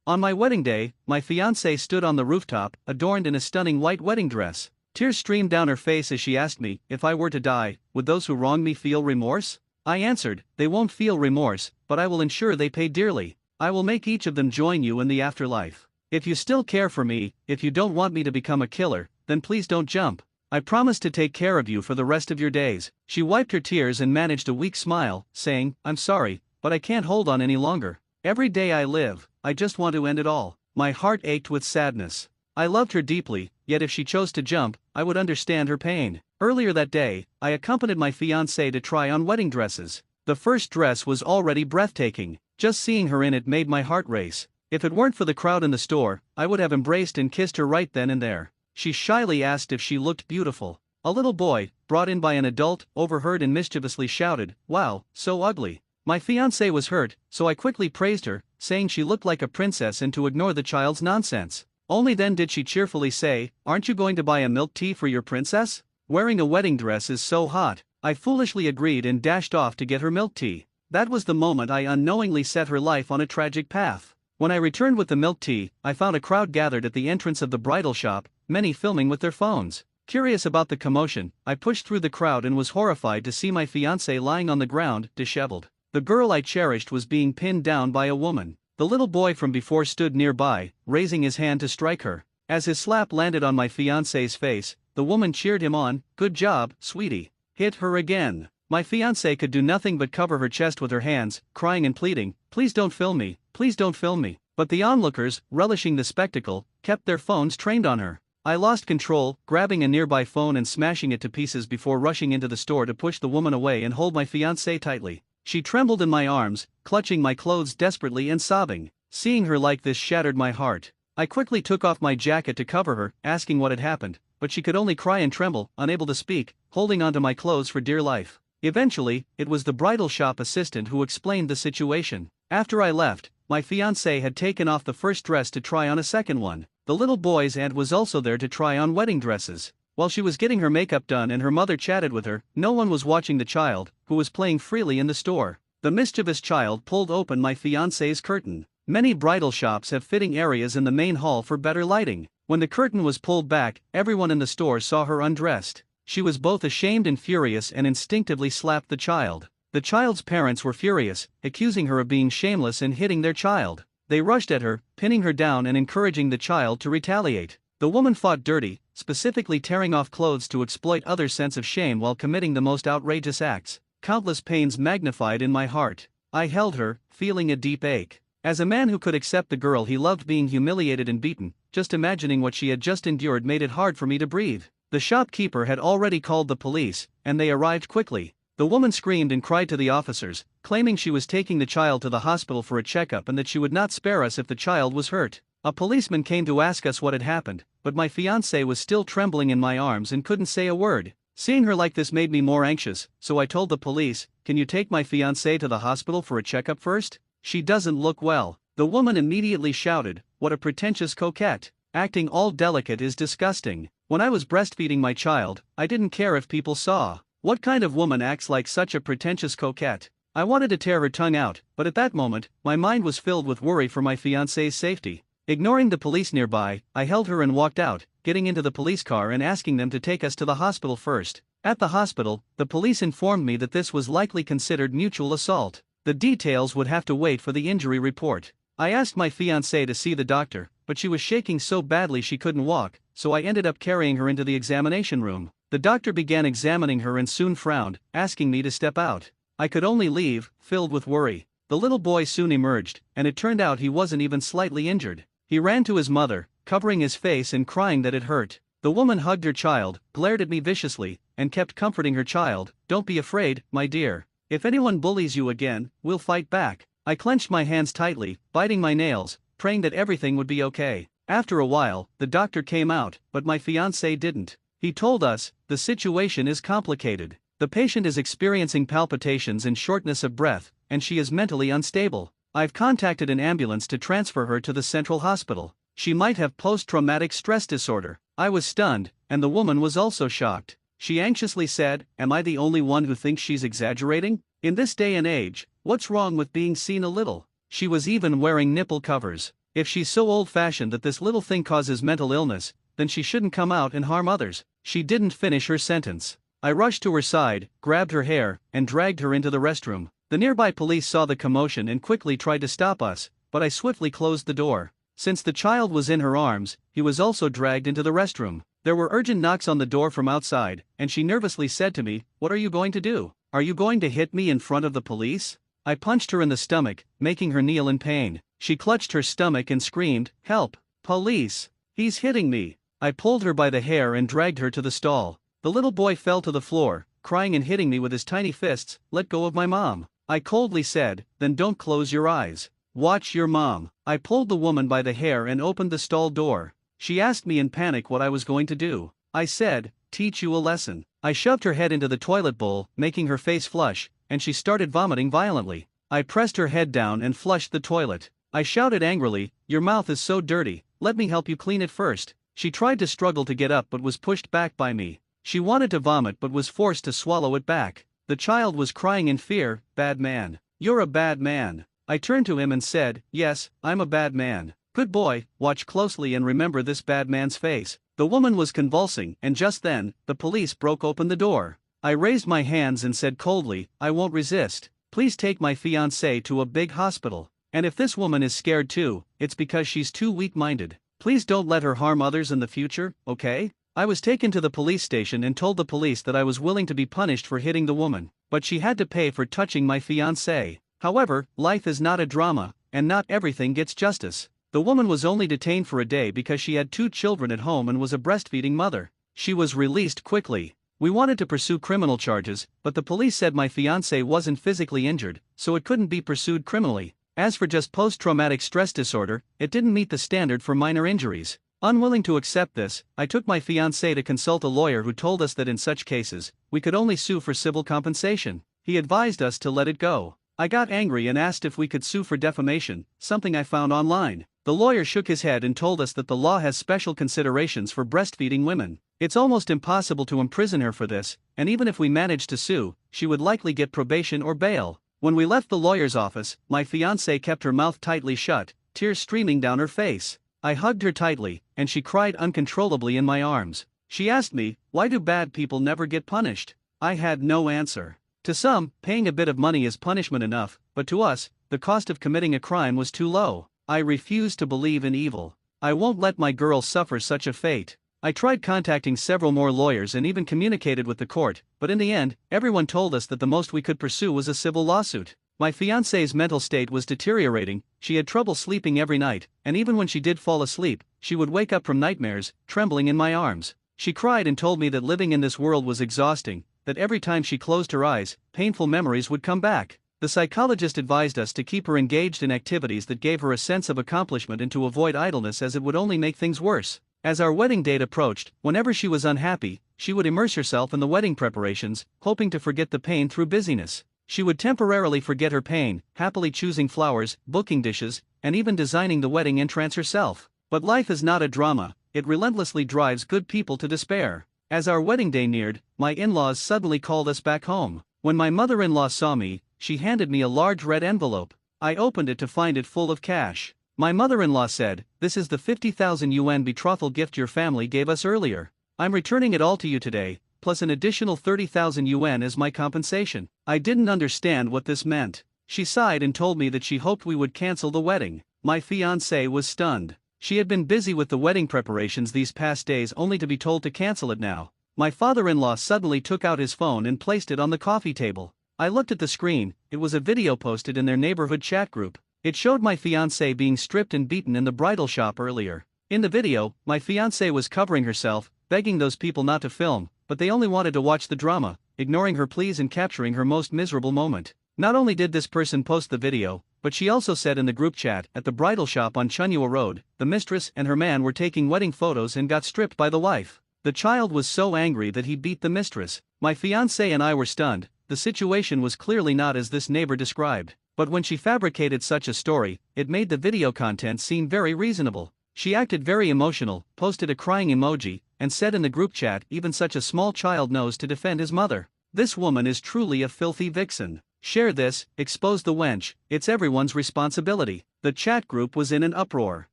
On my wedding day, my fiancée stood on the rooftop, adorned in a stunning white wedding dress. Tears streamed down her face as she asked me, if I were to die, would those who wronged me feel remorse? I answered, they won't feel remorse, but I will ensure they pay dearly. I will make each of them join you in the afterlife. If you still care for me, if you don't want me to become a killer, then please don't jump. I promise to take care of you for the rest of your days. She wiped her tears and managed a weak smile, saying, I'm sorry, but I can't hold on any longer. Every day I live, I just want to end it all. My heart ached with sadness. I loved her deeply, yet if she chose to jump, I would understand her pain. Earlier that day, I accompanied my fiancée to try on wedding dresses. The first dress was already breathtaking. Just seeing her in it made my heart race. If it weren't for the crowd in the store, I would have embraced and kissed her right then and there. She shyly asked if she looked beautiful. A little boy, brought in by an adult, overheard and mischievously shouted, "Wow, so ugly." My fiancée was hurt, so I quickly praised her, saying she looked like a princess and to ignore the child's nonsense. Only then did she cheerfully say, "Aren't you going to buy a milk tea for your princess? Wearing a wedding dress is so hot." I foolishly agreed and dashed off to get her milk tea. That was the moment I unknowingly set her life on a tragic path. When I returned with the milk tea, I found a crowd gathered at the entrance of the bridal shop, many filming with their phones. Curious about the commotion, I pushed through the crowd and was horrified to see my fiancée lying on the ground, disheveled. The girl I cherished was being pinned down by a woman. The little boy from before stood nearby, raising his hand to strike her. As his slap landed on my fiancée's face, the woman cheered him on, "Good job, sweetie. Hit her again." My fiancée could do nothing but cover her chest with her hands, crying and pleading, "Please don't film me, please don't film me." But the onlookers, relishing the spectacle, kept their phones trained on her. I lost control, grabbing a nearby phone and smashing it to pieces before rushing into the store to push the woman away and hold my fiancée tightly. She trembled in my arms, clutching my clothes desperately and sobbing. Seeing her like this shattered my heart. I quickly took off my jacket to cover her, asking what had happened, but she could only cry and tremble, unable to speak, holding onto my clothes for dear life. Eventually, it was the bridal shop assistant who explained the situation. After I left, my fiancée had taken off the first dress to try on a second one. The little boy's aunt was also there to try on wedding dresses. While she was getting her makeup done and her mother chatted with her, no one was watching the child, who was playing freely in the store. The mischievous child pulled open my fiancée's curtain. Many bridal shops have fitting areas in the main hall for better lighting. When the curtain was pulled back, everyone in the store saw her undressed. She was both ashamed and furious and instinctively slapped the child. The child's parents were furious, accusing her of being shameless and hitting their child. They rushed at her, pinning her down and encouraging the child to retaliate. The woman fought dirty, specifically tearing off clothes to exploit others' sense of shame while committing the most outrageous acts. Countless pains magnified in my heart. I held her, feeling a deep ache. As a man who could accept the girl he loved being humiliated and beaten, just imagining what she had just endured made it hard for me to breathe. The shopkeeper had already called the police, and they arrived quickly. The woman screamed and cried to the officers, claiming she was taking the child to the hospital for a checkup and that she would not spare us if the child was hurt. A policeman came to ask us what had happened, but my fiancée was still trembling in my arms and couldn't say a word. Seeing her like this made me more anxious, so I told the police, "Can you take my fiancée to the hospital for a checkup first? She doesn't look well." The woman immediately shouted, "What a pretentious coquette. Acting all delicate is disgusting. When I was breastfeeding my child, I didn't care if people saw. What kind of woman acts like such a pretentious coquette?" I wanted to tear her tongue out, but at that moment, my mind was filled with worry for my fiancée's safety. Ignoring the police nearby, I held her and walked out, getting into the police car and asking them to take us to the hospital first. At the hospital, the police informed me that this was likely considered mutual assault. The details would have to wait for the injury report. I asked my fiancée to see the doctor, but she was shaking so badly she couldn't walk, so I ended up carrying her into the examination room. The doctor began examining her and soon frowned, asking me to step out. I could only leave, filled with worry. The little boy soon emerged, and it turned out he wasn't even slightly injured. He ran to his mother, covering his face and crying that it hurt. The woman hugged her child, glared at me viciously, and kept comforting her child, "Don't be afraid, my dear. If anyone bullies you again, we'll fight back." I clenched my hands tightly, biting my nails, praying that everything would be okay. After a while, the doctor came out, but my fiancé didn't. He told us, "The situation is complicated. The patient is experiencing palpitations and shortness of breath, and she is mentally unstable. I've contacted an ambulance to transfer her to the central hospital. She might have post-traumatic stress disorder." I was stunned, and the woman was also shocked. She anxiously said, "Am I the only one who thinks she's exaggerating? In this day and age, what's wrong with being seen a little?" She was even wearing nipple covers. If she's so old-fashioned that this little thing causes mental illness, then she shouldn't come out and harm others." She didn't finish her sentence. I rushed to her side, grabbed her hair, and dragged her into the restroom. The nearby police saw the commotion and quickly tried to stop us, but I swiftly closed the door. Since the child was in her arms, he was also dragged into the restroom. There were urgent knocks on the door from outside, and she nervously said to me, "What are you going to do? Are you going to hit me in front of the police?" I punched her in the stomach, making her kneel in pain. She clutched her stomach and screamed, "Help! Police! He's hitting me!" I pulled her by the hair and dragged her to the stall. The little boy fell to the floor, crying and hitting me with his tiny fists. "Let go of my mom," I coldly said, "then don't close your eyes. Watch your mom." I pulled the woman by the hair and opened the stall door. She asked me in panic what I was going to do. I said, "Teach you a lesson." I shoved her head into the toilet bowl, making her face flush, and she started vomiting violently. I pressed her head down and flushed the toilet. I shouted angrily, "Your mouth is so dirty, let me help you clean it first." She tried to struggle to get up but was pushed back by me. She wanted to vomit but was forced to swallow it back. The child was crying in fear, "Bad man. You're a bad man." I turned to him and said, "Yes, I'm a bad man." "Good boy, watch closely and remember this bad man's face." The woman was convulsing, and just then, the police broke open the door. I raised my hands and said coldly, "I won't resist. Please take my fiancée to a big hospital. And if this woman is scared too, it's because she's too weak-minded. Please don't let her harm others in the future, okay?" I was taken to the police station and told the police that I was willing to be punished for hitting the woman, but she had to pay for touching my fiancé. However, life is not a drama, and not everything gets justice. The woman was only detained for a day because she had 2 children at home and was a breastfeeding mother. She was released quickly. We wanted to pursue criminal charges, but the police said my fiancé wasn't physically injured, so it couldn't be pursued criminally. As for just post-traumatic stress disorder, it didn't meet the standard for minor injuries. Unwilling to accept this, I took my fiancé to consult a lawyer who told us that in such cases, we could only sue for civil compensation. He advised us to let it go. I got angry and asked if we could sue for defamation, something I found online. The lawyer shook his head and told us that the law has special considerations for breastfeeding women. It's almost impossible to imprison her for this, and even if we managed to sue, she would likely get probation or bail. When we left the lawyer's office, my fiancée kept her mouth tightly shut, tears streaming down her face. I hugged her tightly, and she cried uncontrollably in my arms. She asked me, "Why do bad people never get punished?" I had no answer. To some, paying a bit of money is punishment enough, but to us, the cost of committing a crime was too low. I refuse to believe in evil. I won't let my girl suffer such a fate. I tried contacting several more lawyers and even communicated with the court, but in the end, everyone told us that the most we could pursue was a civil lawsuit. My fiancée's mental state was deteriorating, she had trouble sleeping every night, and even when she did fall asleep, she would wake up from nightmares, trembling in my arms. She cried and told me that living in this world was exhausting, that every time she closed her eyes, painful memories would come back. The psychologist advised us to keep her engaged in activities that gave her a sense of accomplishment and to avoid idleness as it would only make things worse. As our wedding date approached, whenever she was unhappy, she would immerse herself in the wedding preparations, hoping to forget the pain through busyness. She would temporarily forget her pain, happily choosing flowers, booking dishes, and even designing the wedding entrance herself. But life is not a drama, it relentlessly drives good people to despair. As our wedding day neared, my in-laws suddenly called us back home. When my mother-in-law saw me, she handed me a large red envelope. I opened it to find it full of cash. My mother-in-law said, "This is the 50,000 yuan betrothal gift your family gave us earlier. I'm returning it all to you today, plus an additional 30,000 yuan as my compensation." I didn't understand what this meant. She sighed and told me that she hoped we would cancel the wedding. My fiancée was stunned. She had been busy with the wedding preparations these past days only to be told to cancel it now. My father-in-law suddenly took out his phone and placed it on the coffee table. I looked at the screen, it was a video posted in their neighborhood chat group. It showed my fiancée being stripped and beaten in the bridal shop earlier. In the video, my fiancée was covering herself, begging those people not to film, but they only wanted to watch the drama, ignoring her pleas and capturing her most miserable moment. Not only did this person post the video, but she also said in the group chat, at the bridal shop on Chunyua Road, the mistress and her man were taking wedding photos and got stripped by the wife. The child was so angry that he beat the mistress. My fiancée and I were stunned. The situation was clearly not as this neighbor described. But when she fabricated such a story, it made the video content seem very reasonable. She acted very emotional, posted a crying emoji, and said in the group chat, "Even such a small child knows to defend his mother. This woman is truly a filthy vixen. Share this, expose the wench, it's everyone's responsibility." The chat group was in an uproar.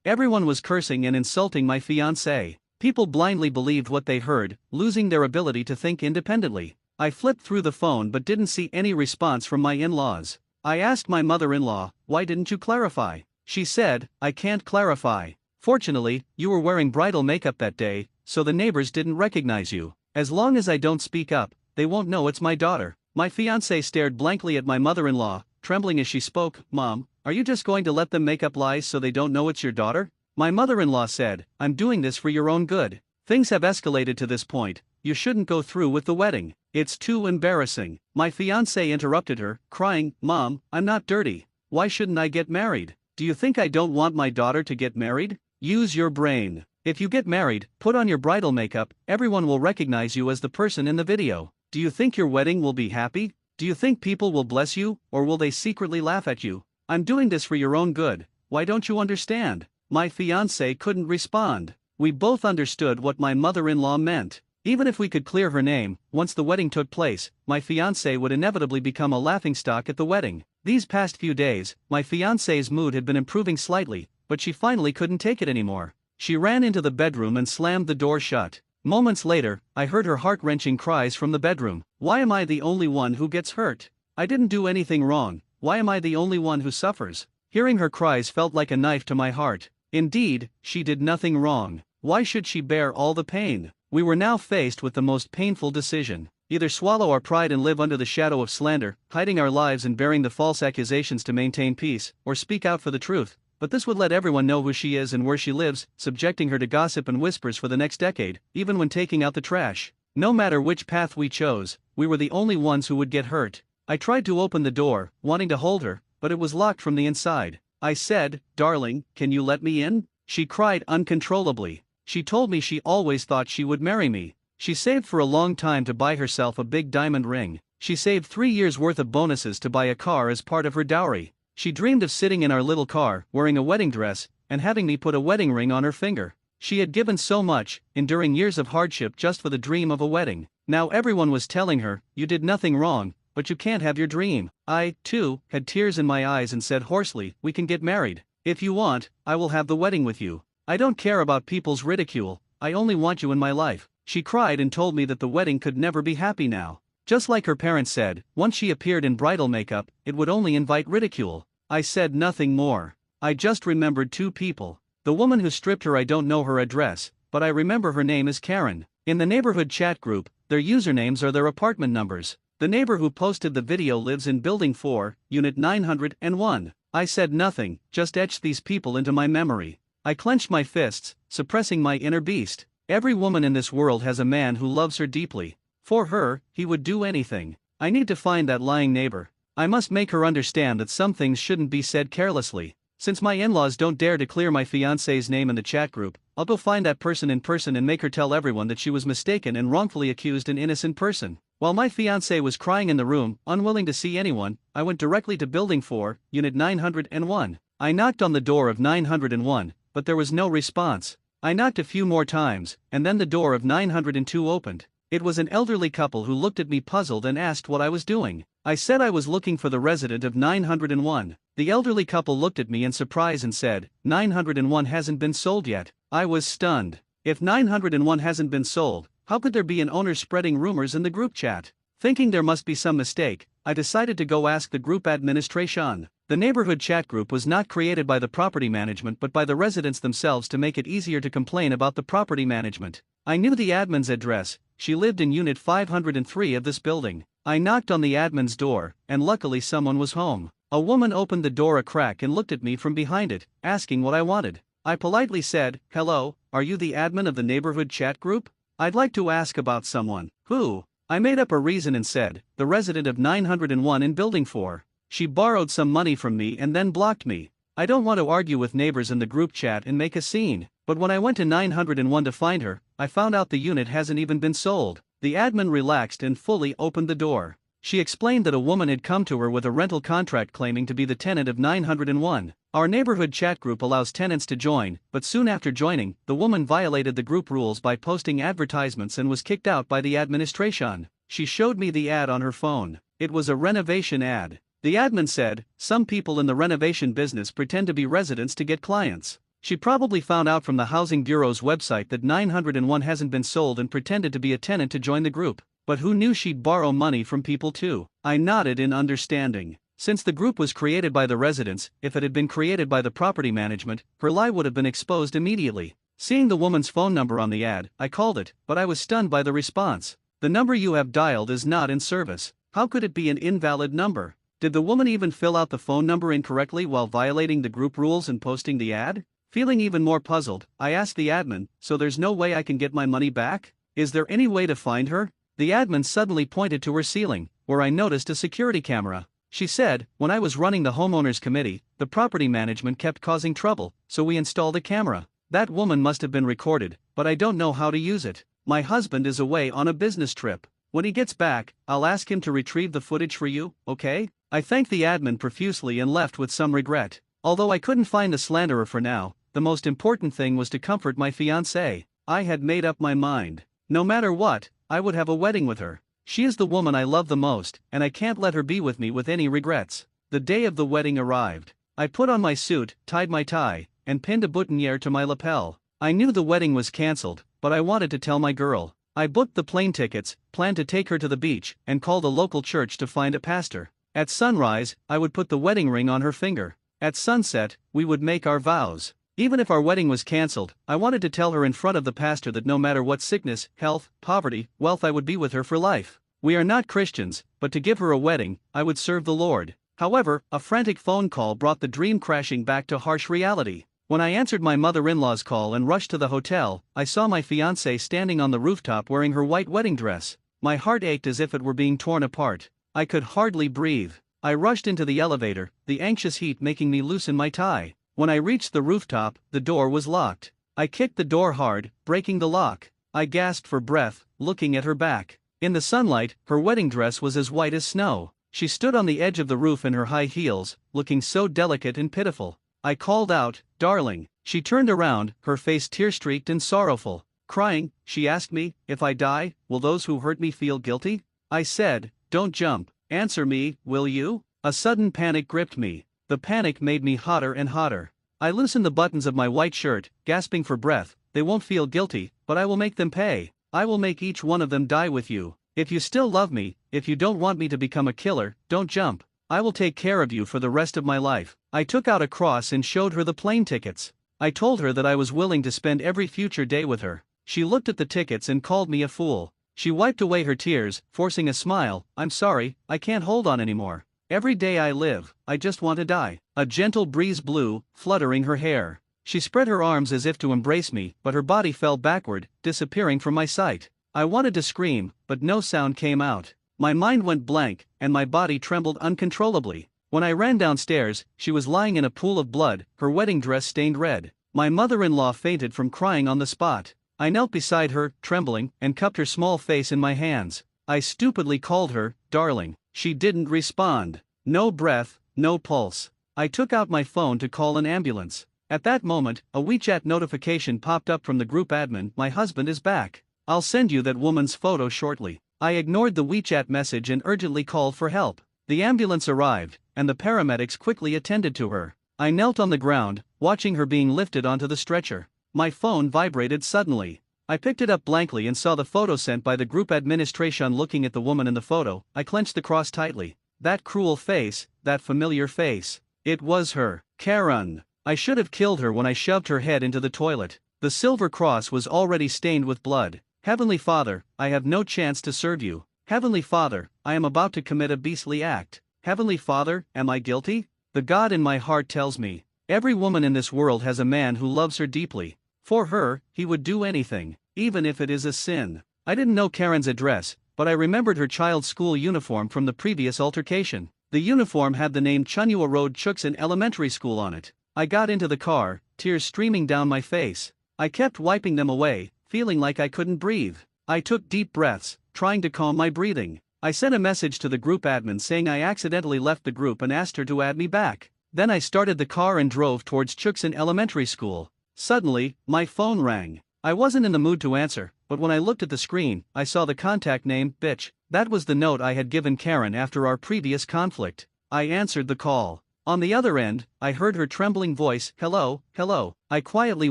Everyone was cursing and insulting my fiancé. People blindly believed what they heard, losing their ability to think independently. I flipped through the phone but didn't see any response from my in-laws. I asked my mother-in-law, "Why didn't you clarify?" She said, "I can't clarify. Fortunately, you were wearing bridal makeup that day, so the neighbors didn't recognize you. As long as I don't speak up, they won't know it's my daughter." My fiancé stared blankly at my mother-in-law, trembling as she spoke. "Mom, are you just going to let them make up lies so they don't know it's your daughter?" My mother-in-law said, "I'm doing this for your own good. Things have escalated to this point, you shouldn't go through with the wedding. It's too embarrassing." My fiancé interrupted her, crying, "Mom, I'm not dirty. Why shouldn't I get married? Do you think I don't want my daughter to get married? Use your brain. If you get married, put on your bridal makeup, everyone will recognize you as the person in the video. Do you think your wedding will be happy? Do you think people will bless you, or will they secretly laugh at you? I'm doing this for your own good. Why don't you understand?" My fiancé couldn't respond. We both understood what my mother-in-law meant. Even if we could clear her name, once the wedding took place, my fiancé would inevitably become a laughingstock at the wedding. These past few days, my fiancé's mood had been improving slightly, but she finally couldn't take it anymore. She ran into the bedroom and slammed the door shut. Moments later, I heard her heart-wrenching cries from the bedroom. "Why am I the only one who gets hurt? I didn't do anything wrong. Why am I the only one who suffers?" Hearing her cries felt like a knife to my heart. Indeed, she did nothing wrong. Why should she bear all the pain? We were now faced with the most painful decision. Either swallow our pride and live under the shadow of slander, hiding our lives and bearing the false accusations to maintain peace, or speak out for the truth. But this would let everyone know who she is and where she lives, subjecting her to gossip and whispers for the next decade, even when taking out the trash. No matter which path we chose, we were the only ones who would get hurt. I tried to open the door, wanting to hold her, but it was locked from the inside. I said, "Darling, can you let me in?" She cried uncontrollably. She told me she always thought she would marry me. She saved for a long time to buy herself a big diamond ring. She saved 3 years' worth of bonuses to buy a car as part of her dowry. She dreamed of sitting in our little car, wearing a wedding dress, and having me put a wedding ring on her finger. She had given so much, enduring years of hardship just for the dream of a wedding. Now everyone was telling her, "You did nothing wrong, but you can't have your dream." I, too, had tears in my eyes and said hoarsely, "We can get married. If you want, I will have the wedding with you. I don't care about people's ridicule, I only want you in my life." She cried and told me that the wedding could never be happy now. Just like her parents said, once she appeared in bridal makeup, it would only invite ridicule. I said nothing more. I just remembered 2 people. The woman who stripped her, I don't know her address, but I remember her name is Karen. In the neighborhood chat group, their usernames are their apartment numbers. The neighbor who posted the video lives in Building 4, Unit 901. I said nothing, just etched these people into my memory. I clenched my fists, suppressing my inner beast. Every woman in this world has a man who loves her deeply. For her, he would do anything. I need to find that lying neighbor. I must make her understand that some things shouldn't be said carelessly. Since my in-laws don't dare to clear my fiancé's name in the chat group, I'll go find that person in person and make her tell everyone that she was mistaken and wrongfully accused an innocent person. While my fiancé was crying in the room, unwilling to see anyone, I went directly to Building 4, Unit 901. I knocked on the door of 901, but there was no response. I knocked a few more times, and then the door of 902 opened. It was an elderly couple who looked at me puzzled and asked what I was doing. I said I was looking for the resident of 901. The elderly couple looked at me in surprise and said, "901 hasn't been sold yet." I was stunned. If 901 hasn't been sold, how could there be an owner spreading rumors in the group chat? Thinking there must be some mistake, I decided to go ask the group administration. The neighborhood chat group was not created by the property management but by the residents themselves to make it easier to complain about the property management. I knew the admin's address. She lived in Unit 503 of this building. I knocked on the admin's door, and luckily someone was home. A woman opened the door a crack and looked at me from behind it, asking what I wanted. I politely said, "Hello, are you the admin of the neighborhood chat group? I'd like to ask about someone." "Who?" I made up a reason and said, "The resident of 901 in Building 4. She borrowed some money from me and then blocked me. I don't want to argue with neighbors in the group chat and make a scene, but when I went to 901 to find her, I found out the unit hasn't even been sold." The admin relaxed and fully opened the door. She explained that a woman had come to her with a rental contract claiming to be the tenant of 901. Our neighborhood chat group allows tenants to join, but soon after joining, the woman violated the group rules by posting advertisements and was kicked out by the administration. She showed me the ad on her phone. It was a renovation ad. The admin said, "Some people in the renovation business pretend to be residents to get clients." She probably found out from the Housing Bureau's website that 901 hasn't been sold and pretended to be a tenant to join the group. But who knew she'd borrow money from people too? I nodded in understanding. Since the group was created by the residents, if it had been created by the property management, her lie would have been exposed immediately. Seeing the woman's phone number on the ad, I called it, but I was stunned by the response. The number you have dialed is not in service. How could it be an invalid number? Did the woman even fill out the phone number incorrectly while violating the group rules and posting the ad? Feeling even more puzzled, I asked the admin, so there's no way I can get my money back? Is there any way to find her? The admin suddenly pointed to her ceiling, where I noticed a security camera. She said, when I was running the homeowners committee, the property management kept causing trouble, so we installed a camera. That woman must have been recorded, but I don't know how to use it. My husband is away on a business trip. When he gets back, I'll ask him to retrieve the footage for you, okay? I thanked the admin profusely and left with some regret. Although I couldn't find the slanderer for now, the most important thing was to comfort my fiancée. I had made up my mind. No matter what, I would have a wedding with her. She is the woman I love the most, and I can't let her be with me with any regrets. The day of the wedding arrived. I put on my suit, tied my tie, and pinned a boutonniere to my lapel. I knew the wedding was cancelled, but I wanted to tell my girl. I booked the plane tickets, planned to take her to the beach, and called a local church to find a pastor. At sunrise, I would put the wedding ring on her finger. At sunset, we would make our vows. Even if our wedding was cancelled, I wanted to tell her in front of the pastor that no matter what sickness, health, poverty, wealth, I would be with her for life. We are not Christians, but to give her a wedding, I would serve the Lord. However, a frantic phone call brought the dream crashing back to harsh reality. When I answered my mother-in-law's call and rushed to the hotel, I saw my fiancée standing on the rooftop wearing her white wedding dress. My heart ached as if it were being torn apart. I could hardly breathe. I rushed into the elevator, the anxious heat making me loosen my tie. When I reached the rooftop, the door was locked. I kicked the door hard, breaking the lock. I gasped for breath, looking at her back. In the sunlight, her wedding dress was as white as snow. She stood on the edge of the roof in her high heels, looking so delicate and pitiful. I called out, "Darling." She turned around, her face tear-streaked and sorrowful. Crying, she asked me, "If I die, will those who hurt me feel guilty?" I said, "Don't jump. Answer me, will you?" A sudden panic gripped me. The panic made me hotter and hotter. I loosened the buttons of my white shirt, gasping for breath. "They won't feel guilty, but I will make them pay. I will make each one of them die with you. If you still love me, if you don't want me to become a killer, don't jump. I will take care of you for the rest of my life." I took out a cross and showed her the plane tickets. I told her that I was willing to spend every future day with her. She looked at the tickets and called me a fool. She wiped away her tears, forcing a smile. "I'm sorry, I can't hold on anymore. Every day I live, I just want to die." A gentle breeze blew, fluttering her hair. She spread her arms as if to embrace me, but her body fell backward, disappearing from my sight. I wanted to scream, but no sound came out. My mind went blank, and my body trembled uncontrollably. When I ran downstairs, she was lying in a pool of blood, her wedding dress stained red. My mother-in-law fainted from crying on the spot. I knelt beside her, trembling, and cupped her small face in my hands. I stupidly called her, "Darling." She didn't respond. No breath, no pulse. I took out my phone to call an ambulance. At that moment, a WeChat notification popped up from the group admin, "My husband is back. I'll send you that woman's photo shortly." I ignored the WeChat message and urgently called for help. The ambulance arrived, and the paramedics quickly attended to her. I knelt on the ground, watching her being lifted onto the stretcher. My phone vibrated suddenly. I picked it up blankly and saw the photo sent by the group administration. Looking at the woman in the photo, I clenched the cross tightly. That cruel face, that familiar face. It was her, Karen. I should have killed her when I shoved her head into the toilet. The silver cross was already stained with blood. "Heavenly Father, I have no chance to serve you. Heavenly Father, I am about to commit a beastly act. Heavenly Father, am I guilty?" The God in my heart tells me, every woman in this world has a man who loves her deeply. For her, he would do anything, even if it is a sin. I didn't know Karen's address, but I remembered her child's school uniform from the previous altercation. The uniform had the name Chunua Road Chuksan Elementary School on it. I got into the car, tears streaming down my face. I kept wiping them away, feeling like I couldn't breathe. I took deep breaths, trying to calm my breathing. I sent a message to the group admin saying I accidentally left the group and asked her to add me back. Then I started the car and drove towards Chuksan Elementary School. Suddenly, my phone rang. I wasn't in the mood to answer, but when I looked at the screen, I saw the contact name, "Bitch." That was the note I had given Karen after our previous conflict. I answered the call. On the other end, I heard her trembling voice, "Hello, hello." I quietly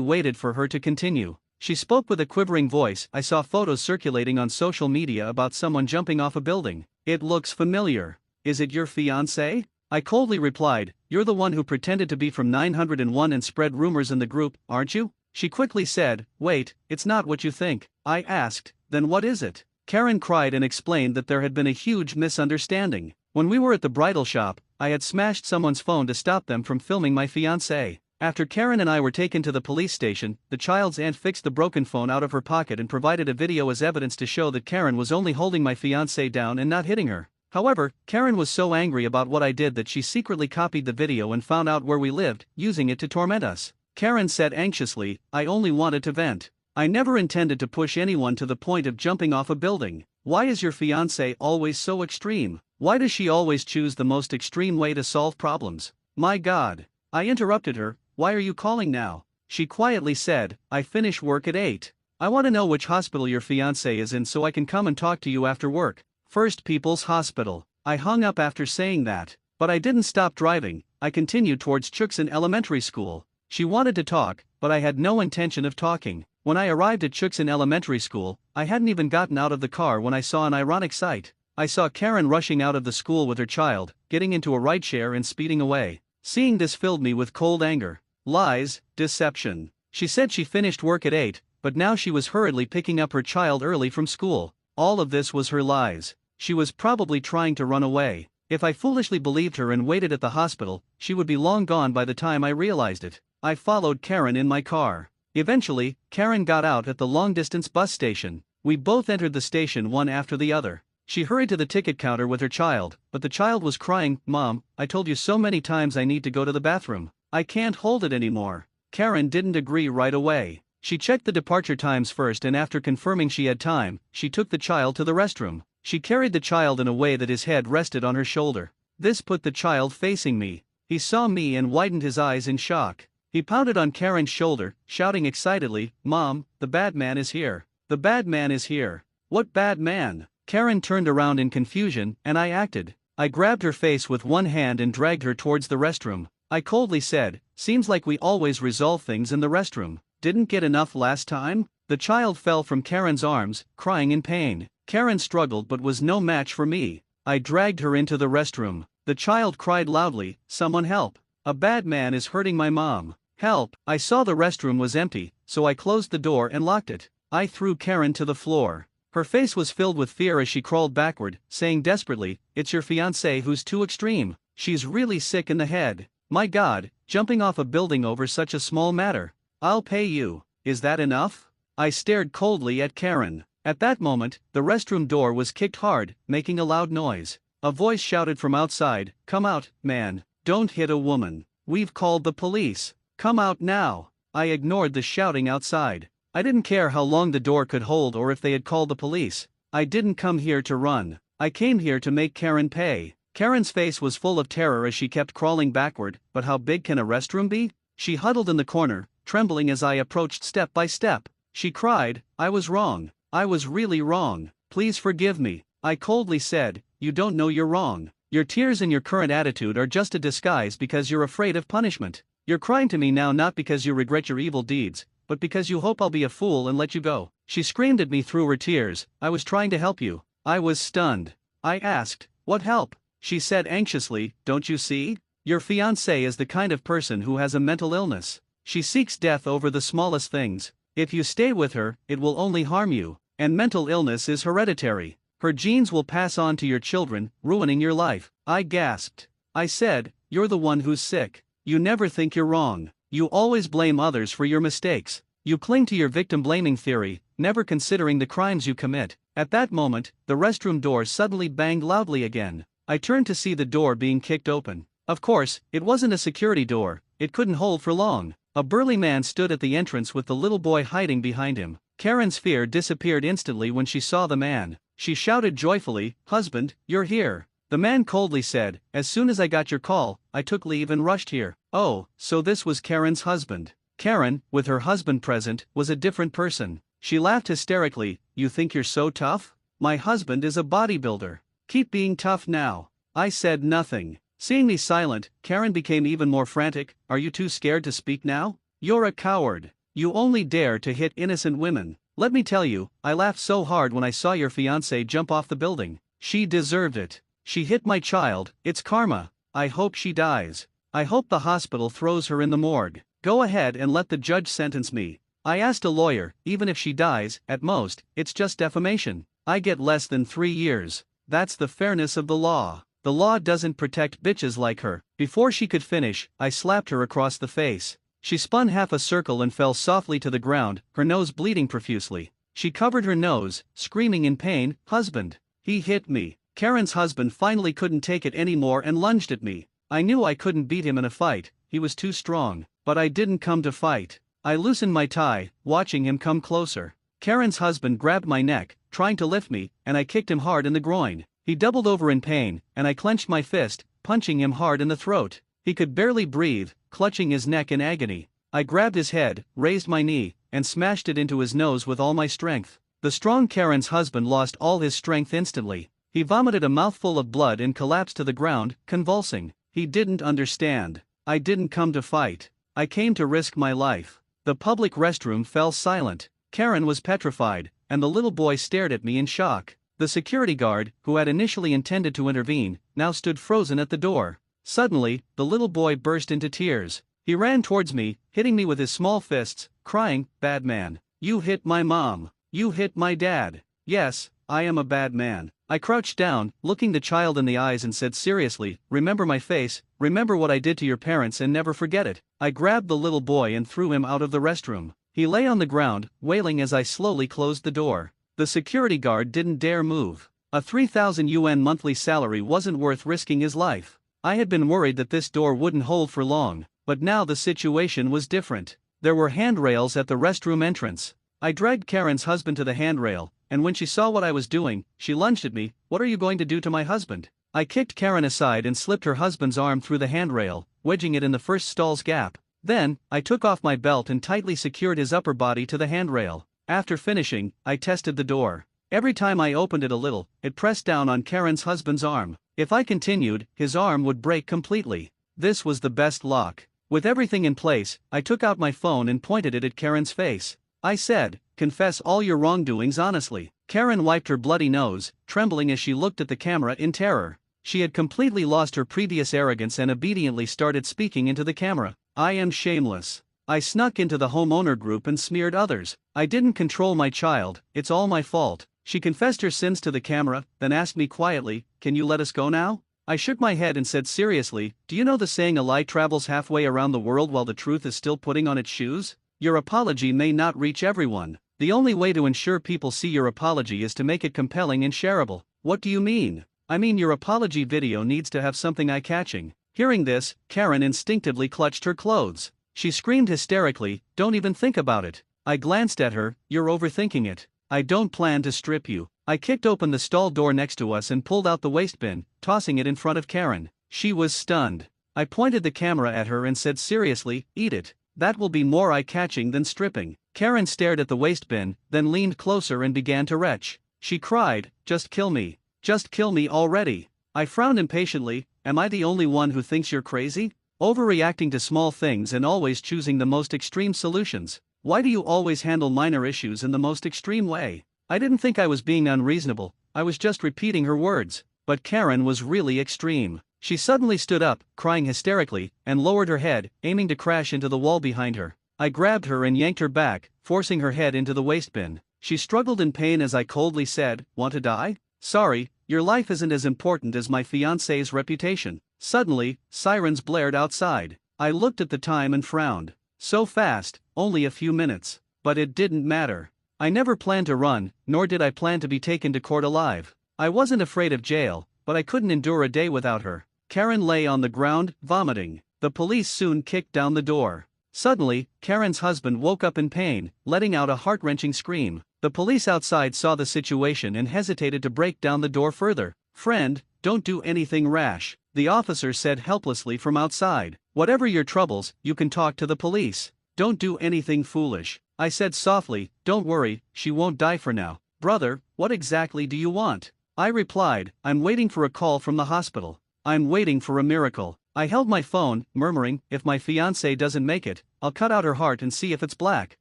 waited for her to continue. She spoke with a quivering voice. "I saw photos circulating on social media about someone jumping off a building. It looks familiar. Is it your fiancé?" I coldly replied, "You're the one who pretended to be from 901 and spread rumors in the group, aren't you?" She quickly said, "Wait, it's not what you think." I asked, "Then what is it?" Karen cried and explained that there had been a huge misunderstanding. When we were at the bridal shop, I had smashed someone's phone to stop them from filming my fiancé. After Karen and I were taken to the police station, the child's aunt fixed the broken phone out of her pocket and provided a video as evidence to show that Karen was only holding my fiancé down and not hitting her. However, Karen was so angry about what I did that she secretly copied the video and found out where we lived, using it to torment us. Karen said anxiously, "I only wanted to vent. I never intended to push anyone to the point of jumping off a building. Why is your fiancé always so extreme? Why does she always choose the most extreme way to solve problems? My God." I interrupted her, "Why are you calling now?" She quietly said, "I finish work at 8. I want to know which hospital your fiancé is in so I can come and talk to you after work." First People's Hospital. I hung up after saying that. But I didn't stop driving. I continued towards Chookson Elementary School. She wanted to talk, but I had no intention of talking. When I arrived at Chookson Elementary School, I hadn't even gotten out of the car when I saw an ironic sight. I saw Karen rushing out of the school with her child, getting into a rideshare and speeding away. Seeing this filled me with cold anger. Lies, deception. She said she finished work at 8, but now she was hurriedly picking up her child early from school. All of this was her lies. She was probably trying to run away. If I foolishly believed her and waited at the hospital, she would be long gone by the time I realized it. I followed Karen in my car. Eventually, Karen got out at the long-distance bus station. We both entered the station one after the other. She hurried to the ticket counter with her child, but the child was crying, "Mom, I told you so many times I need to go to the bathroom. I can't hold it anymore." Karen didn't agree right away. She checked the departure times first and after confirming she had time, she took the child to the restroom. She carried the child in a way that his head rested on her shoulder. This put the child facing me. He saw me and widened his eyes in shock. He pounded on Karen's shoulder, shouting excitedly, "Mom, the bad man is here. The bad man is here." "What bad man?" Karen turned around in confusion, and I acted. I grabbed her face with one hand and dragged her towards the restroom. I coldly said, "Seems like we always resolve things in the restroom. Didn't get enough last time?" The child fell from Karen's arms, crying in pain. Karen struggled but was no match for me. I dragged her into the restroom. The child cried loudly, "Someone help. A bad man is hurting my mom. Help." I saw the restroom was empty, so I closed the door and locked it. I threw Karen to the floor. Her face was filled with fear as she crawled backward, saying desperately, "It's your fiancé who's too extreme. She's really sick in the head. My God, jumping off a building over such a small matter. I'll pay you. Is that enough?" I stared coldly at Karen. At that moment, the restroom door was kicked hard, making a loud noise. A voice shouted from outside, "Come out, man. Don't hit a woman. We've called the police. Come out now." I ignored the shouting outside. I didn't care how long the door could hold or if they had called the police. I didn't come here to run. I came here to make Karen pay. Karen's face was full of terror as she kept crawling backward, but how big can a restroom be? She huddled in the corner, trembling as I approached step by step. She cried, "I was wrong. I was really wrong. Please forgive me." I coldly said, "You don't know you're wrong. Your tears and your current attitude are just a disguise because you're afraid of punishment. You're crying to me now not because you regret your evil deeds, but because you hope I'll be a fool and let you go." She screamed at me through her tears, "I was trying to help you." I was stunned. I asked, "What help?" She said anxiously, "Don't you see? Your fiancé is the kind of person who has a mental illness. She seeks death over the smallest things. If you stay with her, it will only harm you. And mental illness is hereditary. Her genes will pass on to your children, ruining your life." I gasped. I said, "You're the one who's sick. You never think you're wrong. You always blame others for your mistakes. You cling to your victim-blaming theory, never considering the crimes you commit." At that moment, the restroom door suddenly banged loudly again. I turned to see the door being kicked open. Of course, it wasn't a security door. It couldn't hold for long. A burly man stood at the entrance with the little boy hiding behind him. Karen's fear disappeared instantly when she saw the man. She shouted joyfully, "Husband, you're here." The man coldly said, "As soon as I got your call, I took leave and rushed here." Oh, so this was Karen's husband. Karen, with her husband present, was a different person. She laughed hysterically, "You think you're so tough? My husband is a bodybuilder. Keep being tough now." I said nothing. Seeing me silent, Karen became even more frantic. Are you too scared to speak now? You're a coward. You only dare to hit innocent women. Let me tell you, I laughed so hard when I saw your fiancée jump off the building. She deserved it. She hit my child, it's karma. I hope she dies. I hope the hospital throws her in the morgue. Go ahead and let the judge sentence me. I asked a lawyer, even if she dies, at most, it's just defamation. I get less than 3 years. That's the fairness of the law. The law doesn't protect bitches like her. Before she could finish, I slapped her across the face. She spun half a circle and fell softly to the ground, her nose bleeding profusely. She covered her nose, screaming in pain, "Husband! He hit me." Karen's husband finally couldn't take it anymore and lunged at me. I knew I couldn't beat him in a fight, he was too strong. But I didn't come to fight. I loosened my tie, watching him come closer. Karen's husband grabbed my neck, trying to lift me, and I kicked him hard in the groin. He doubled over in pain, and I clenched my fist, punching him hard in the throat. He could barely breathe, clutching his neck in agony. I grabbed his head, raised my knee, and smashed it into his nose with all my strength. The strong Karen's husband lost all his strength instantly. He vomited a mouthful of blood and collapsed to the ground, convulsing. He didn't understand. I didn't come to fight. I came to risk my life. The public restroom fell silent. Karen was petrified, and the little boy stared at me in shock. The security guard, who had initially intended to intervene, now stood frozen at the door. Suddenly, the little boy burst into tears. He ran towards me, hitting me with his small fists, crying, "Bad man. You hit my mom. You hit my dad." Yes, I am a bad man. I crouched down, looking the child in the eyes and said seriously, "Remember my face, remember what I did to your parents and never forget it." I grabbed the little boy and threw him out of the restroom. He lay on the ground, wailing as I slowly closed the door. The security guard didn't dare move. A 3,000 yuan monthly salary wasn't worth risking his life. I had been worried that this door wouldn't hold for long, but now the situation was different. There were handrails at the restroom entrance. I dragged Karen's husband to the handrail, and when she saw what I was doing, she lunged at me. "What are you going to do to my husband?" I kicked Karen aside and slipped her husband's arm through the handrail, wedging it in the first stall's gap. Then, I took off my belt and tightly secured his upper body to the handrail. After finishing, I tested the door. Every time I opened it a little, it pressed down on Karen's husband's arm. If I continued, his arm would break completely. This was the best lock. With everything in place, I took out my phone and pointed it at Karen's face. I said, "Confess all your wrongdoings honestly." Karen wiped her bloody nose, trembling as she looked at the camera in terror. She had completely lost her previous arrogance and obediently started speaking into the camera. "I am shameless. I snuck into the homeowner group and smeared others. I didn't control my child, it's all my fault." She confessed her sins to the camera, then asked me quietly, "Can you let us go now?" I shook my head and said seriously, "Do you know the saying, a lie travels halfway around the world while the truth is still putting on its shoes? Your apology may not reach everyone. The only way to ensure people see your apology is to make it compelling and shareable." "What do you mean?" "I mean your apology video needs to have something eye-catching." Hearing this, Karen instinctively clutched her clothes. She screamed hysterically, "Don't even think about it." I glanced at her, "You're overthinking it. I don't plan to strip you." I kicked open the stall door next to us and pulled out the waste bin, tossing it in front of Karen. She was stunned. I pointed the camera at her and said seriously, "Eat it. That will be more eye-catching than stripping." Karen stared at the waste bin, then leaned closer and began to retch. She cried, "Just kill me. Just kill me already." I frowned impatiently. "Am I the only one who thinks you're crazy? Overreacting to small things and always choosing the most extreme solutions. Why do you always handle minor issues in the most extreme way?" I didn't think I was being unreasonable, I was just repeating her words. But Karen was really extreme. She suddenly stood up, crying hysterically, and lowered her head, aiming to crash into the wall behind her. I grabbed her and yanked her back, forcing her head into the waste bin. She struggled in pain as I coldly said, "Want to die? Sorry, your life isn't as important as my fiancé's reputation." Suddenly, sirens blared outside. I looked at the time and frowned. So fast, only a few minutes. But it didn't matter. I never planned to run, nor did I plan to be taken to court alive. I wasn't afraid of jail, but I couldn't endure a day without her. Karen lay on the ground, vomiting. The police soon kicked down the door. Suddenly, Karen's husband woke up in pain, letting out a heart-wrenching scream. The police outside saw the situation and hesitated to break down the door further. "Friend, don't do anything rash," the officer said helplessly from outside. "Whatever your troubles, you can talk to the police. Don't do anything foolish." I said softly, "Don't worry, she won't die for now." "Brother, what exactly do you want?" I replied, "I'm waiting for a call from the hospital." I'm waiting for a miracle. I held my phone, murmuring, if my fiancée doesn't make it, I'll cut out her heart and see if it's black.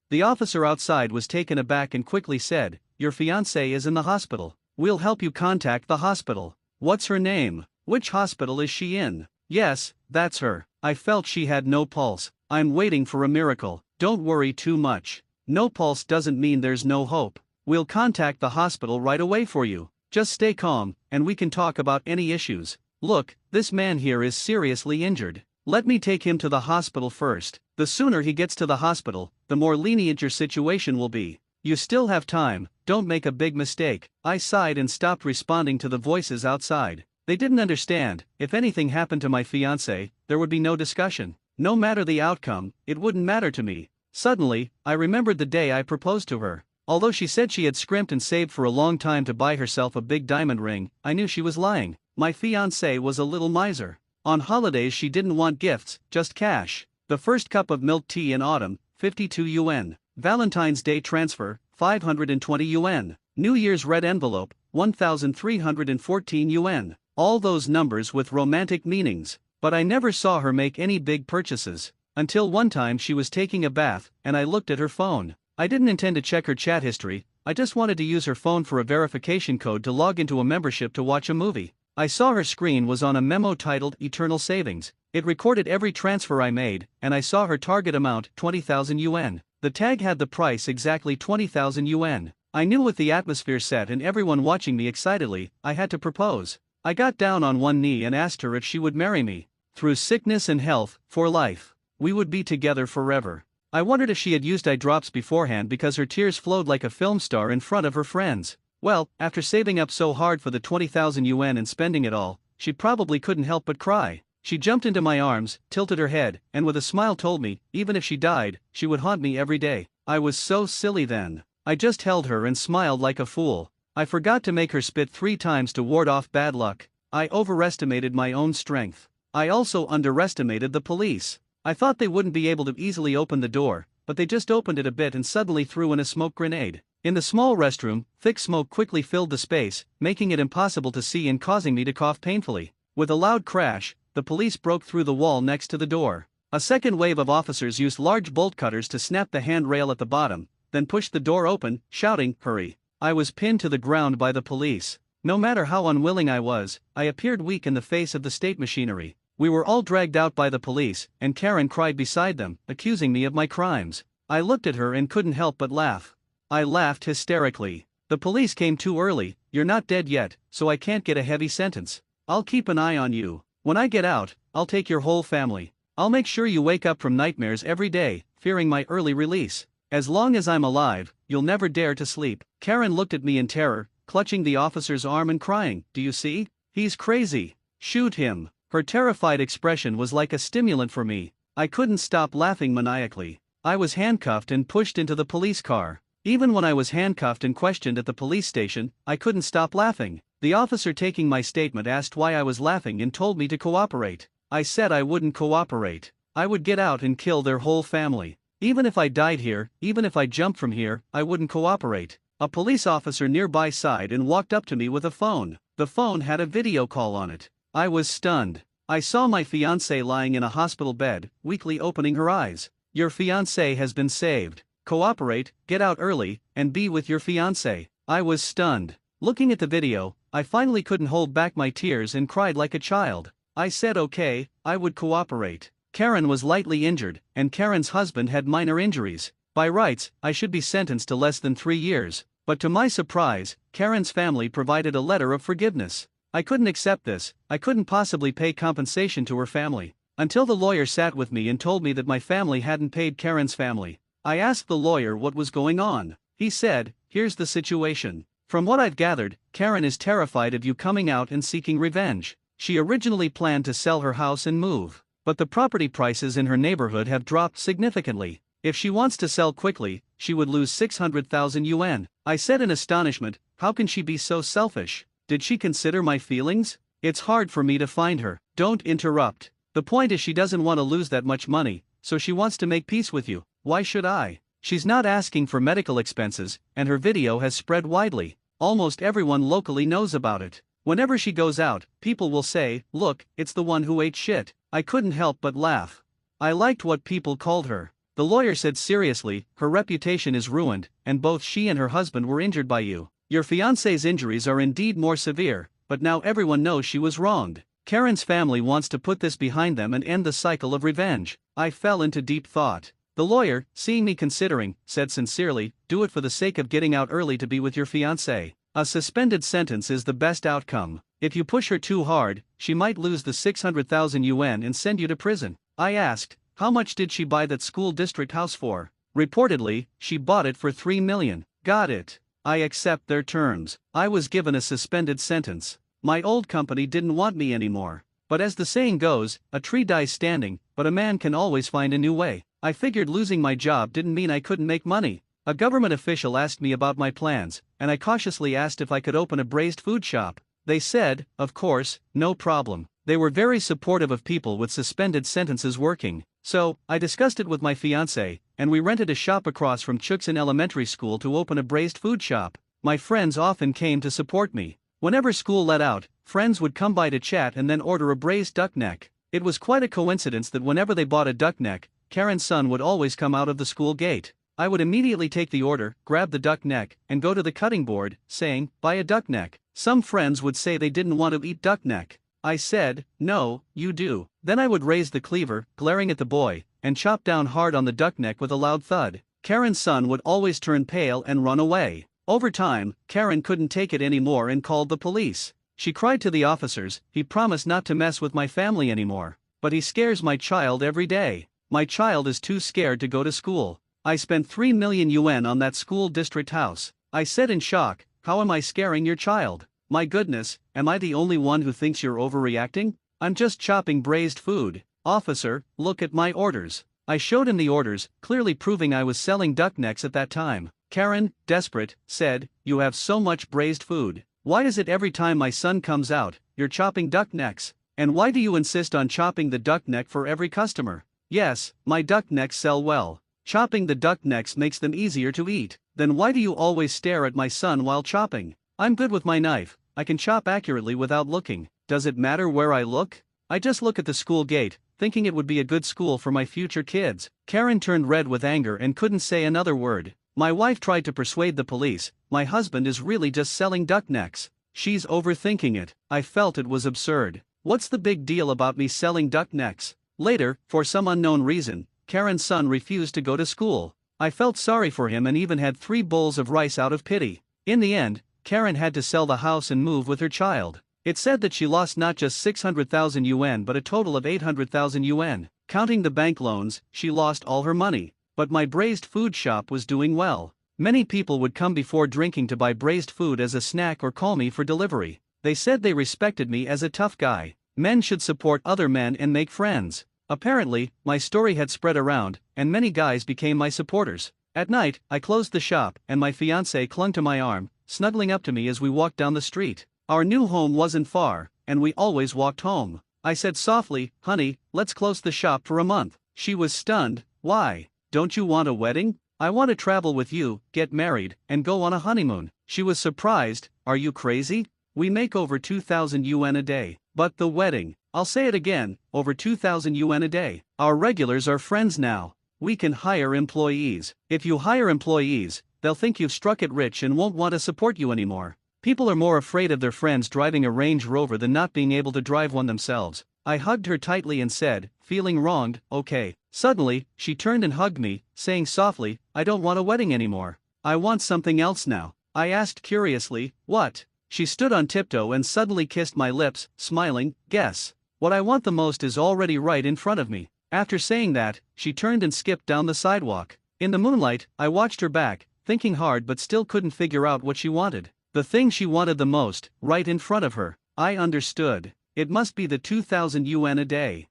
The officer outside was taken aback and quickly said, your fiancée is in the hospital. We'll help you contact the hospital. What's her name? Which hospital is she in? Yes, that's her. I felt she had no pulse. I'm waiting for a miracle. Don't worry too much. No pulse doesn't mean there's no hope. We'll contact the hospital right away for you. Just stay calm, and we can talk about any issues. Look, this man here is seriously injured. Let me take him to the hospital first. The sooner he gets to the hospital, the more lenient your situation will be. You still have time, don't make a big mistake. I sighed and stopped responding to the voices outside. They didn't understand. If anything happened to my fiancée, there would be no discussion. No matter the outcome, it wouldn't matter to me. Suddenly, I remembered the day I proposed to her. Although she said she had scrimped and saved for a long time to buy herself a big diamond ring, I knew she was lying. My fiancée was a little miser. On holidays she didn't want gifts, just cash. The first cup of milk tea in autumn, 52 yuan. Valentine's Day transfer, 520 yuan. New Year's red envelope, 1,314 yuan. All those numbers with romantic meanings. But I never saw her make any big purchases. Until one time she was taking a bath, and I looked at her phone. I didn't intend to check her chat history, I just wanted to use her phone for a verification code to log into a membership to watch a movie. I saw her screen was on a memo titled Eternal Savings. It recorded every transfer I made, and I saw her target amount, 20,000 yuan. The tag had the price exactly 20,000 yuan. I knew with the atmosphere set and everyone watching me excitedly, I had to propose. I got down on one knee and asked her if she would marry me. Through sickness and health, for life. We would be together forever. I wondered if she had used eye drops beforehand because her tears flowed like a film star in front of her friends. Well, after saving up so hard for the 20,000 yuan and spending it all, she probably couldn't help but cry. She jumped into my arms, tilted her head, and with a smile told me, even if she died, she would haunt me every day. I was so silly then. I just held her and smiled like a fool. I forgot to make her spit 3 times to ward off bad luck. I overestimated my own strength. I also underestimated the police. I thought they wouldn't be able to easily open the door, but they just opened it a bit and suddenly threw in a smoke grenade. In the small restroom, thick smoke quickly filled the space, making it impossible to see and causing me to cough painfully. With a loud crash, the police broke through the wall next to the door. A second wave of officers used large bolt cutters to snap the handrail at the bottom, then pushed the door open, shouting, "Hurry!" I was pinned to the ground by the police. No matter how unwilling I was, I appeared weak in the face of the state machinery. We were all dragged out by the police, and Karen cried beside them, accusing me of my crimes. I looked at her and couldn't help but laugh. I laughed hysterically. The police came too early. You're not dead yet, so I can't get a heavy sentence. I'll keep an eye on you. When I get out, I'll take your whole family. I'll make sure you wake up from nightmares every day, fearing my early release. As long as I'm alive, you'll never dare to sleep. Karen looked at me in terror, clutching the officer's arm and crying, "Do you see? He's crazy. Shoot him." Her terrified expression was like a stimulant for me. I couldn't stop laughing maniacally. I was handcuffed and pushed into the police car. Even when I was handcuffed and questioned at the police station, I couldn't stop laughing. The officer taking my statement asked why I was laughing and told me to cooperate. I said I wouldn't cooperate. I would get out and kill their whole family. Even if I died here, even if I jumped from here, I wouldn't cooperate. A police officer nearby sighed and walked up to me with a phone. The phone had a video call on it. I was stunned. I saw my fiancée lying in a hospital bed, weakly opening her eyes. Your fiancée has been saved. Cooperate, get out early, and be with your fiancée. I was stunned. Looking at the video, I finally couldn't hold back my tears and cried like a child. I said okay, I would cooperate. Karen was lightly injured, and Karen's husband had minor injuries. By rights, I should be sentenced to less than 3 years, but to my surprise, Karen's family provided a letter of forgiveness. I couldn't accept this. I couldn't possibly pay compensation to her family. Until the lawyer sat with me and told me that my family hadn't paid Karen's family. I asked the lawyer what was going on. He said, "Here's the situation. From what I've gathered, Karen is terrified of you coming out and seeking revenge. She originally planned to sell her house and move, but the property prices in her neighborhood have dropped significantly. If she wants to sell quickly, she would lose 600,000 yuan. I said in astonishment, how can she be so selfish? Did she consider my feelings? It's hard for me to find her. Don't interrupt. The point is she doesn't want to lose that much money, so she wants to make peace with you. Why should I? She's not asking for medical expenses, and her video has spread widely. Almost everyone locally knows about it. Whenever she goes out, people will say, "Look, it's the one who ate shit." I couldn't help but laugh. I liked what people called her. The lawyer said seriously, "Her reputation is ruined, and both she and her husband were injured by you. Your fiancé's injuries are indeed more severe, but now everyone knows she was wronged. Karen's family wants to put this behind them and end the cycle of revenge." I fell into deep thought. The lawyer, seeing me considering, said sincerely, "Do it for the sake of getting out early to be with your fiancé. A suspended sentence is the best outcome. If you push her too hard, she might lose the 600,000 yuan and send you to prison." I asked, "How much did she buy that school district house for?" "Reportedly, she bought it for 3 million. "Got it. I accept their terms." I was given a suspended sentence. My old company didn't want me anymore. But as the saying goes, a tree dies standing, but a man can always find a new way. I figured losing my job didn't mean I couldn't make money. A government official asked me about my plans, and I cautiously asked if I could open a braised food shop. They said, of course, no problem. They were very supportive of people with suspended sentences working. So, I discussed it with my fiancé, and we rented a shop across from Chuksan Elementary School to open a braised food shop. My friends often came to support me. Whenever school let out, friends would come by to chat and then order a braised duck neck. It was quite a coincidence that whenever they bought a duck neck, Karen's son would always come out of the school gate. I would immediately take the order, grab the duck neck, and go to the cutting board, saying, "Buy a duck neck." Some friends would say they didn't want to eat duck neck. I said, "No, you do." Then I would raise the cleaver, glaring at the boy, and chop down hard on the duck neck with a loud thud. Karen's son would always turn pale and run away. Over time, Karen couldn't take it anymore and called the police. She cried to the officers, "He promised not to mess with my family anymore. But he scares my child every day. My child is too scared to go to school." I spent 3 million yuan on that school district house. I said in shock, "How am I scaring your child? My goodness, am I the only one who thinks you're overreacting? I'm just chopping braised food. Officer, look at my orders." I showed him the orders, clearly proving I was selling duck necks at that time. Karen, desperate, said, "You have so much braised food. Why is it every time my son comes out, you're chopping duck necks? And why do you insist on chopping the duck neck for every customer?" "Yes, my duck necks sell well. Chopping the duck necks makes them easier to eat." "Then why do you always stare at my son while chopping?" "I'm good with my knife. I can chop accurately without looking." "Does it matter where I look?" "I just look at the school gate, thinking it would be a good school for my future kids." Karen turned red with anger and couldn't say another word. My wife tried to persuade the police, "My husband is really just selling duck necks. She's overthinking it." I felt it was absurd. What's the big deal about me selling duck necks? Later, for some unknown reason, Karen's son refused to go to school. I felt sorry for him and even had 3 bowls of rice out of pity. In the end, Karen had to sell the house and move with her child. It said that she lost not just 600,000 yuan but a total of 800,000 yuan. Counting the bank loans, she lost all her money. But my braised food shop was doing well. Many people would come before drinking to buy braised food as a snack or call me for delivery. They said they respected me as a tough guy. Men should support other men and make friends. Apparently, my story had spread around, and many guys became my supporters. At night, I closed the shop, and my fiancé clung to my arm, snuggling up to me as we walked down the street. Our new home wasn't far, and we always walked home. I said softly, "Honey, let's close the shop for a month." She was stunned. "Why? Don't you want a wedding?" "I want to travel with you, get married, and go on a honeymoon." She was surprised. "Are you crazy? We make over 2,000 yuan a day. But the wedding, I'll say it again, over 2,000 yuan a day. Our regulars are friends now. We can hire employees. If you hire employees, they'll think you've struck it rich and won't want to support you anymore. People are more afraid of their friends driving a Range Rover than not being able to drive one themselves." I hugged her tightly and said, feeling wronged, "Okay." Suddenly, she turned and hugged me, saying softly, "I don't want a wedding anymore. I want something else now." I asked curiously, "What?" She stood on tiptoe and suddenly kissed my lips, smiling, "Guess. What I want the most is already right in front of me." After saying that, she turned and skipped down the sidewalk. In the moonlight, I watched her back, thinking hard but still couldn't figure out what she wanted. The thing she wanted the most, right in front of her. I understood. It must be the 2,000 yuan a day.